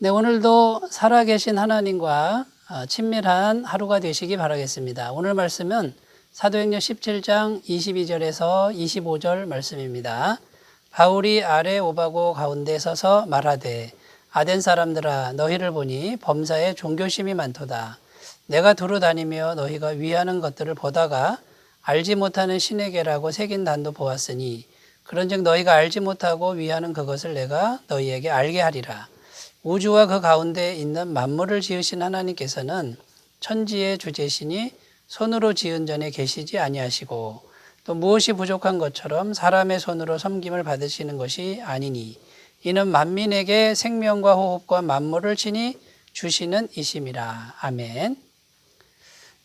네, 오늘도 살아계신 하나님과 친밀한 하루가 되시기 바라겠습니다. 오늘 말씀은 사도행전 17장 22절에서 25절 말씀입니다. 바울이 아레오바고 가운데 서서 말하되 아덴 사람들아 너희를 보니 범사에 종교심이 많도다. 내가 두루 다니며 너희가 위하는 것들을 보다가 알지 못하는 신에게라고 새긴 단도 보았으니 그런즉 너희가 알지 못하고 위하는 그것을 내가 너희에게 알게 하리라. 우주와 그 가운데 있는 만물을 지으신 하나님께서는 천지의 주제시니 손으로 지은 전에 계시지 아니하시고 또 무엇이 부족한 것처럼 사람의 손으로 섬김을 받으시는 것이 아니니 이는 만민에게 생명과 호흡과 만물을 친히 주시는 이심이라. 아멘.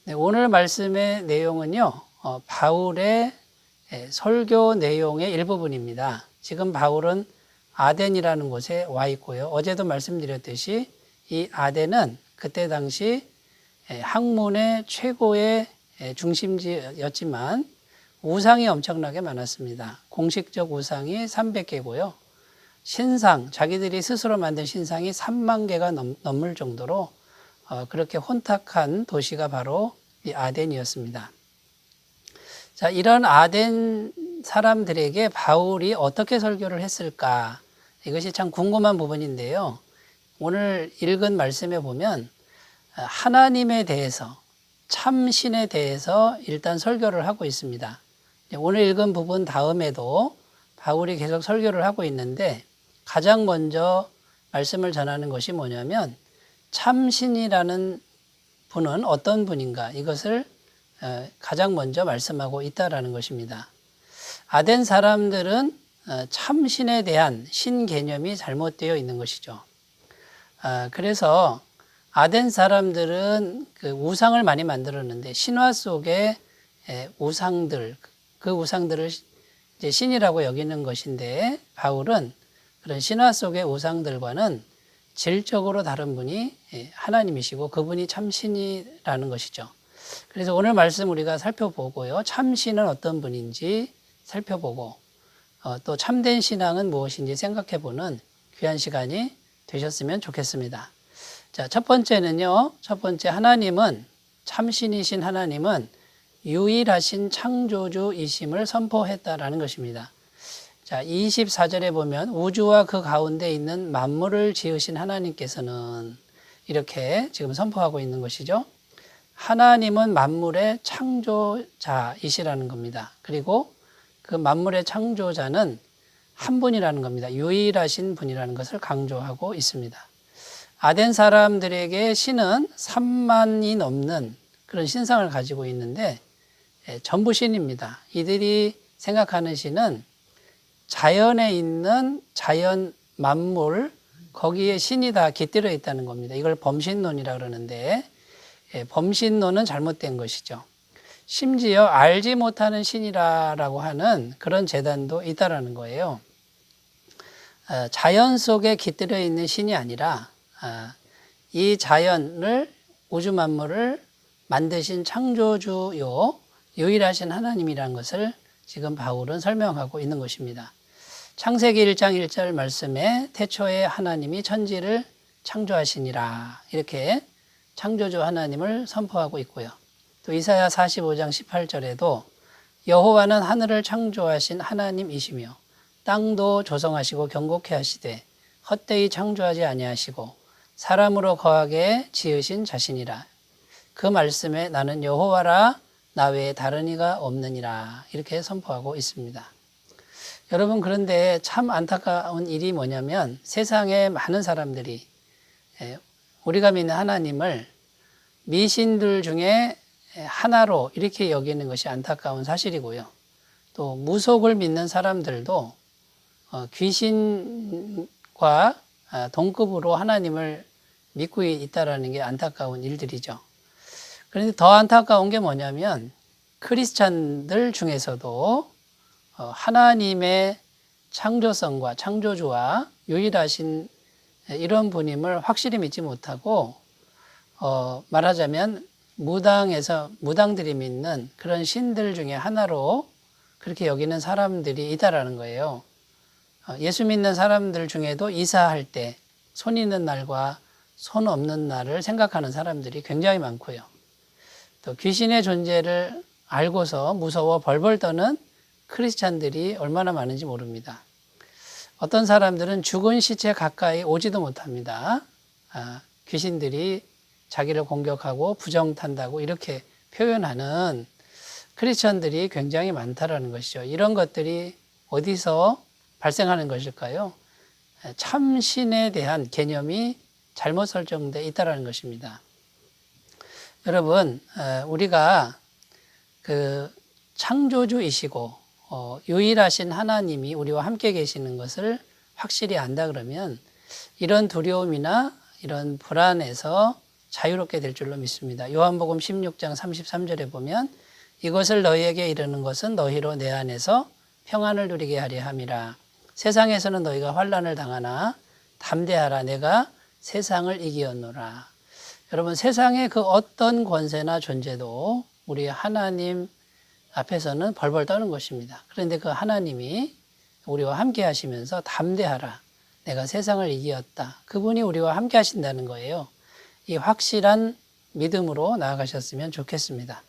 네, 오늘 말씀의 내용은요, 바울의 설교 내용의 일부분입니다. 지금 바울은 아덴이라는 곳에 와 있고요. 어제도 말씀드렸듯이 이 아덴은 그때 당시 학문의 최고의 중심지였지만 우상이 엄청나게 많았습니다. 공식적 우상이 300개고요. 신상, 자기들이 스스로 만든 신상이 3만 개가 넘을 정도로 그렇게 혼탁한 도시가 바로 이 아덴이었습니다. 자, 이런 아덴 사람들에게 바울이 어떻게 설교를 했을까? 이것이 참 궁금한 부분인데요. 오늘 읽은 말씀에 보면 하나님에 대해서, 참신에 대해서 일단 설교를 하고 있습니다. 오늘 읽은 부분 다음에도 바울이 계속 설교를 하고 있는데 가장 먼저 말씀을 전하는 것이 뭐냐면 참신이라는 분은 어떤 분인가? 이것을 가장 먼저 말씀하고 있다라는 것입니다. 아덴 사람들은 참신에 대한 신 개념이 잘못되어 있는 것이죠. 그래서 아덴 사람들은 그 우상을 많이 만들었는데 신화 속의 우상들, 그 우상들을 이제 신이라고 여기는 것인데 바울은 그런 신화 속의 우상들과는 질적으로 다른 분이 하나님이시고 그분이 참신이라는 것이죠. 그래서 오늘 말씀 우리가 살펴보고요. 참신은 어떤 분인지 살펴보고 또 참된 신앙은 무엇인지 생각해보는 귀한 시간이 되셨으면 좋겠습니다. 자, 첫 번째는요. 첫 번째 하나님은 참신이신 하나님은 유일하신 창조주이심을 선포했다라는 것입니다. 자, 24절에 보면 우주와 그 가운데 있는 만물을 지으신 하나님께서는 이렇게 지금 선포하고 있는 것이죠. 하나님은 만물의 창조자이시라는 겁니다. 그리고 그 만물의 창조자는 한 분이라는 겁니다. 유일하신 분이라는 것을 강조하고 있습니다. 아덴 사람들에게 신은 3만이 넘는 그런 신상을 가지고 있는데 전부 신입니다. 이들이 생각하는 신은 자연에 있는 자연 만물 거기에 신이 다 깃들어 있다는 겁니다. 이걸 범신론이라고 그러는데 범신론은 잘못된 것이죠. 심지어 알지 못하는 신이라고 하는 그런 재단도 있다라는 거예요. 자연 속에 깃들어 있는 신이 아니라 이 자연을 우주 만물을 만드신 창조주요 유일하신 하나님이라는 것을 지금 바울은 설명하고 있는 것입니다. 창세기 1장 1절 말씀에 태초에 하나님이 천지를 창조하시니라 이렇게 창조주 하나님을 선포하고 있고요. 또 이사야 45장 18절에도 여호와는 하늘을 창조하신 하나님이시며 땅도 조성하시고 견고케 하시되 헛되이 창조하지 아니하시고 사람으로 거하게 지으신 자신이라. 그 말씀에 나는 여호와라 나 외에 다른 이가 없느니라 이렇게 선포하고 있습니다. 여러분 그런데 참 안타까운 일이 뭐냐면 세상에 많은 사람들이 우리가 믿는 하나님을 미신들 중에 하나로 이렇게 여기는 것이 안타까운 사실이고요. 또 무속을 믿는 사람들도 귀신과 동급으로 하나님을 믿고 있다는 게 안타까운 일들이죠. 그런데 더 안타까운 게 뭐냐면 크리스찬들 중에서도 하나님의 창조성과 창조주와 유일하신 이런 분임을 확실히 믿지 못하고 말하자면 무당들이 믿는 그런 신들 중에 하나로 그렇게 여기는 사람들이 있다라는 거예요. 예수 믿는 사람들 중에도 이사할 때 손 있는 날과 손 없는 날을 생각하는 사람들이 굉장히 많고요. 또 귀신의 존재를 알고서 무서워 벌벌 떠는 크리스찬들이 얼마나 많은지 모릅니다. 어떤 사람들은 죽은 시체 가까이 오지도 못합니다. 귀신들이 자기를 공격하고 부정탄다고 이렇게 표현하는 크리스천들이 굉장히 많다라는 것이죠. 이런 것들이 어디서 발생하는 것일까요? 참신에 대한 개념이 잘못 설정되어 있다는 것입니다. 여러분, 우리가 그 창조주이시고 유일하신 하나님이 우리와 함께 계시는 것을 확실히 안다 그러면 이런 두려움이나 이런 불안에서 자유롭게 될 줄로 믿습니다. 요한복음 16장 33절에 보면 이것을 너희에게 이르는 것은 너희로 내 안에서 평안을 누리게 하려 함이라. 세상에서는 너희가 환난을 당하나 담대하라. 내가 세상을 이기었노라. 여러분, 세상의 그 어떤 권세나 존재도 우리 하나님 앞에서는 벌벌 떠는 것입니다. 그런데 그 하나님이 우리와 함께 하시면서 담대하라. 내가 세상을 이기었다. 그분이 우리와 함께 하신다는 거예요. 이 확실한 믿음으로 나아가셨으면 좋겠습니다.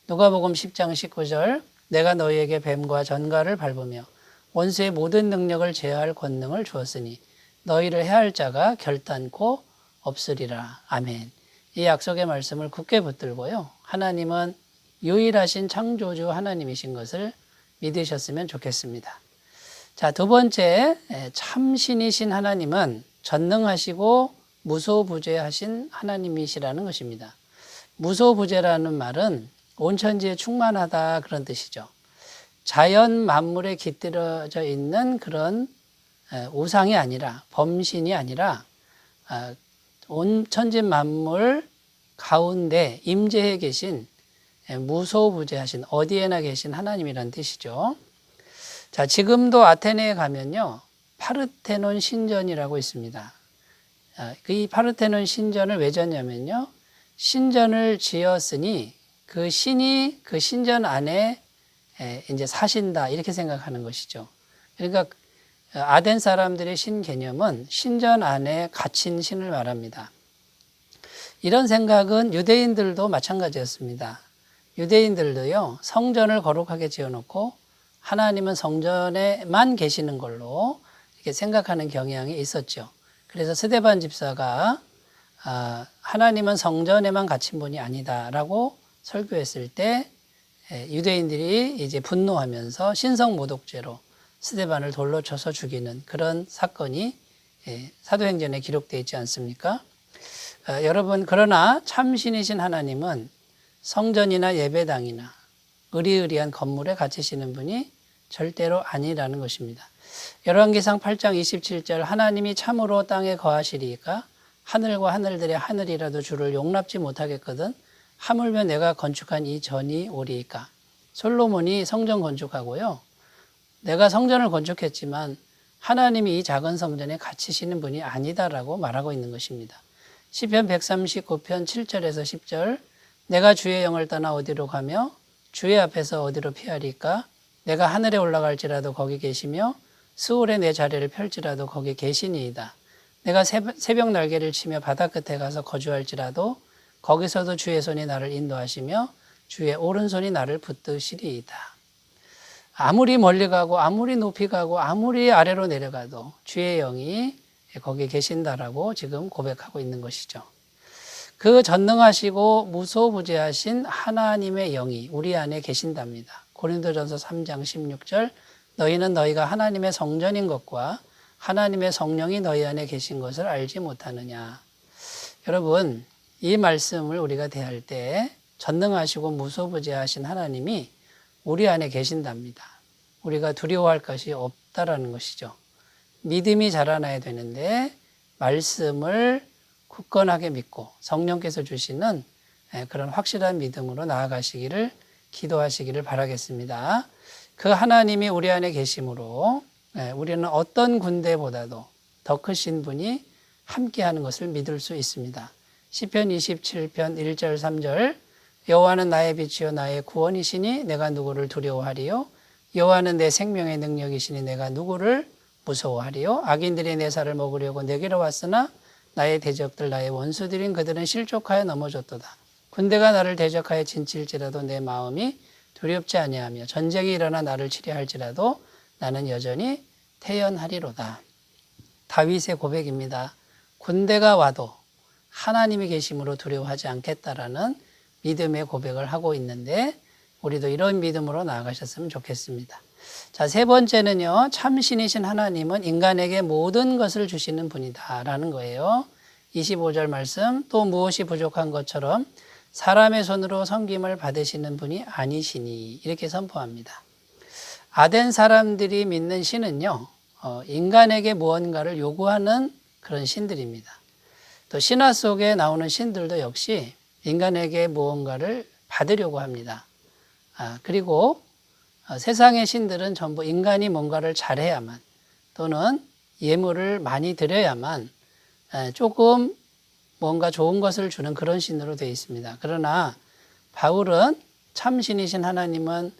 누가복음 10장 19절 내가 너희에게 뱀과 전갈을 밟으며 원수의 모든 능력을 제어할 권능을 주었으니 너희를 해할 자가 결단코 없으리라. 아멘. 이 약속의 말씀을 굳게 붙들고요. 하나님은 유일하신 창조주 하나님이신 것을 믿으셨으면 좋겠습니다. 자, 두 번째, 참신이신 하나님은 전능하시고 무소부재하신 하나님이시라는 것입니다. 무소부재라는 말은 온천지에 충만하다 그런 뜻이죠. 자연 만물에 깃들어져 있는 그런 우상이 아니라 범신이 아니라 온천지 만물 가운데 임재해 계신 무소부재하신 어디에나 계신 하나님이란 뜻이죠. 자, 지금도 아테네에 가면요 파르테논 신전이라고 있습니다. 이 파르테논 신전을 왜 졌냐면요 신전을 지었으니 그 신이 그 신전 안에 이제 사신다 이렇게 생각하는 것이죠. 그러니까 아덴 사람들의 신 개념은 신전 안에 갇힌 신을 말합니다. 이런 생각은 유대인들도 마찬가지였습니다. 유대인들도요 성전을 거룩하게 지어놓고 하나님은 성전에만 계시는 걸로 이렇게 생각하는 경향이 있었죠. 그래서 스데반 집사가 하나님은 성전에만 갇힌 분이 아니다라고 설교했을 때 유대인들이 이제 분노하면서 신성 모독죄로 스데반을 돌로 쳐서 죽이는 그런 사건이 사도행전에 기록되어 있지 않습니까? 여러분, 그러나 참신이신 하나님은 성전이나 예배당이나 의리의리한 건물에 갇히시는 분이 절대로 아니라는 것입니다. 열왕기상 8장 27절 하나님이 참으로 땅에 거하시리이까 하늘과 하늘들의 하늘이라도 주를 용납지 못하겠거든 하물며 내가 건축한 이 전이 오리이까. 솔로몬이 성전 건축하고요. 내가 성전을 건축했지만 하나님이 이 작은 성전에 갇히시는 분이 아니다라고 말하고 있는 것입니다. 시편 139편 7절에서 10절 내가 주의 영을 떠나 어디로 가며 주의 앞에서 어디로 피하리까? 내가 하늘에 올라갈지라도 거기 계시며 스올에 내 자리를 펼지라도 거기 계시니이다. 내가 새벽 날개를 치며 바다 끝에 가서 거주할지라도 거기서도 주의 손이 나를 인도하시며 주의 오른손이 나를 붙드시리이다. 아무리 멀리 가고 아무리 높이 가고 아무리 아래로 내려가도 주의 영이 거기에 계신다라고 지금 고백하고 있는 것이죠. 그 전능하시고 무소부재하신 하나님의 영이 우리 안에 계신답니다. 고린도전서 3장 16절 너희는 너희가 하나님의 성전인 것과 하나님의 성령이 너희 안에 계신 것을 알지 못하느냐. 여러분, 이 말씀을 우리가 대할 때 전능하시고 무소부재하신 하나님이 우리 안에 계신답니다. 우리가 두려워할 것이 없다라는 것이죠. 믿음이 자라나야 되는데 말씀을 굳건하게 믿고 성령께서 주시는 그런 확실한 믿음으로 나아가시기를 기도하시기를 바라겠습니다. 그 하나님이 우리 안에 계심으로 우리는 어떤 군대보다도 더 크신 분이 함께하는 것을 믿을 수 있습니다. 시편 27편 1절 3절 여호와는 나의 빛이요 나의 구원이시니 내가 누구를 두려워하리요 여호와는 내 생명의 능력이시니 내가 누구를 무서워하리요 악인들이 내 살을 먹으려고 내게로 왔으나 나의 대적들 나의 원수들인 그들은 실족하여 넘어졌도다. 군대가 나를 대적하여 진칠지라도 내 마음이 두렵지 아니하며 전쟁이 일어나 나를 치려할지라도 나는 여전히 태연하리로다. 다윗의 고백입니다. 군대가 와도 하나님이 계심으로 두려워하지 않겠다라는 믿음의 고백을 하고 있는데 우리도 이런 믿음으로 나아가셨으면 좋겠습니다. 자, 세 번째는요. 참신이신 하나님은 인간에게 모든 것을 주시는 분이다라는 거예요. 25절 말씀 또 무엇이 부족한 것처럼 사람의 손으로 섬김을 받으시는 분이 아니시니 이렇게 선포합니다. 아덴 사람들이 믿는 신은요. 인간에게 무언가를 요구하는 그런 신들입니다. 또 신화 속에 나오는 신들도 역시 인간에게 무언가를 받으려고 합니다. 그리고 세상의 신들은 전부 인간이 뭔가를 잘해야만 또는 예물을 많이 드려야만 조금 뭔가 좋은 것을 주는 그런 신으로 되어 있습니다. 그러나 바울은 참신이신 하나님은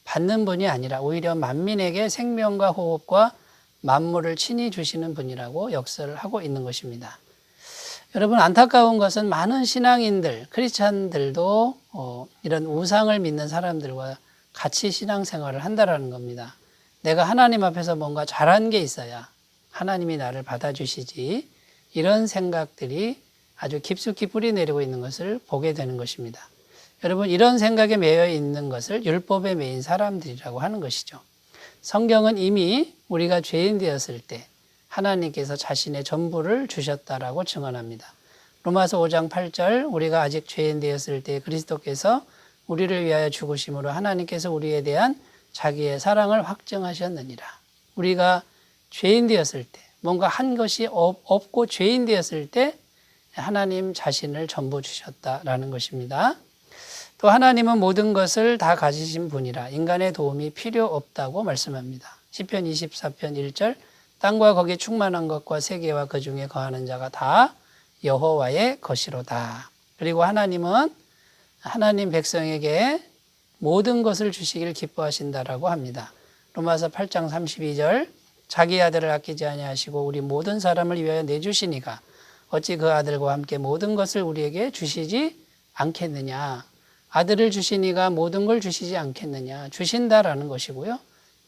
받는 분이 아니라 오히려 만민에게 생명과 호흡과 만물을 친히 주시는 분이라고 역설을 하고 있는 것입니다. 여러분 안타까운 것은 많은 신앙인들, 크리스찬들도 이런 우상을 믿는 사람들과 같이 신앙생활을 한다라는 겁니다. 내가 하나님 앞에서 뭔가 잘한 게 있어야 하나님이 나를 받아주시지 이런 생각들이 아주 깊숙이 뿌리 내리고 있는 것을 보게 되는 것입니다. 여러분 이런 생각에 매여 있는 것을 율법에 매인 사람들이라고 하는 것이죠. 성경은 이미 우리가 죄인 되었을 때 하나님께서 자신의 전부를 주셨다라고 증언합니다. 로마서 5장 8절 우리가 아직 죄인 되었을 때 그리스도께서 우리를 위하여 죽으심으로 하나님께서 우리에 대한 자기의 사랑을 확증하셨느니라. 우리가 죄인 되었을 때 뭔가 한 것이 없고 죄인 되었을 때 하나님 자신을 전부 주셨다라는 것입니다. 또 하나님은 모든 것을 다 가지신 분이라 인간의 도움이 필요 없다고 말씀합니다. 시편 24편 1절 땅과 거기에 충만한 것과 세계와 그 중에 거하는 자가 다 여호와의 것이로다. 그리고 하나님은 하나님 백성에게 모든 것을 주시기를 기뻐하신다라고 합니다. 로마서 8장 32절 자기 아들을 아끼지 아니하시고 우리 모든 사람을 위하여 내주시니가 어찌 그 아들과 함께 모든 것을 우리에게 주시지 않겠느냐. 아들을 주시니가 모든 걸 주시지 않겠느냐. 주신다라는 것이고요.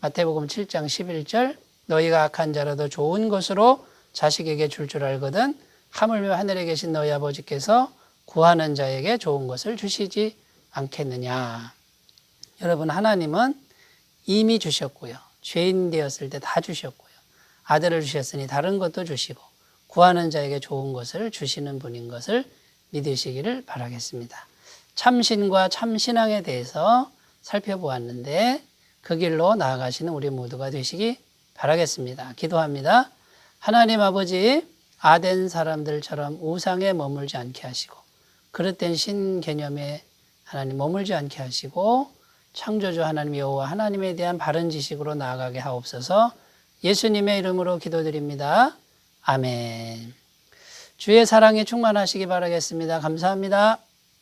마태복음 7장 11절 너희가 악한 자라도 좋은 것으로 자식에게 줄 줄 알거든 하물며 하늘에 계신 너희 아버지께서 구하는 자에게 좋은 것을 주시지 않겠느냐. 여러분 하나님은 이미 주셨고요. 죄인 되었을 때 다 주셨고요. 아들을 주셨으니 다른 것도 주시고 구하는 자에게 좋은 것을 주시는 분인 것을 믿으시기를 바라겠습니다. 참신과 참신앙에 대해서 살펴보았는데 그 길로 나아가시는 우리 모두가 되시기 바라겠습니다. 기도합니다. 하나님 아버지 아덴 사람들처럼 우상에 머물지 않게 하시고 그릇된 신 개념에 하나님 머물지 않게 하시고 창조주 하나님 여호와 하나님에 대한 바른 지식으로 나아가게 하옵소서. 예수님의 이름으로 기도드립니다. 아멘. 주의 사랑에 충만하시기 바라겠습니다. 감사합니다.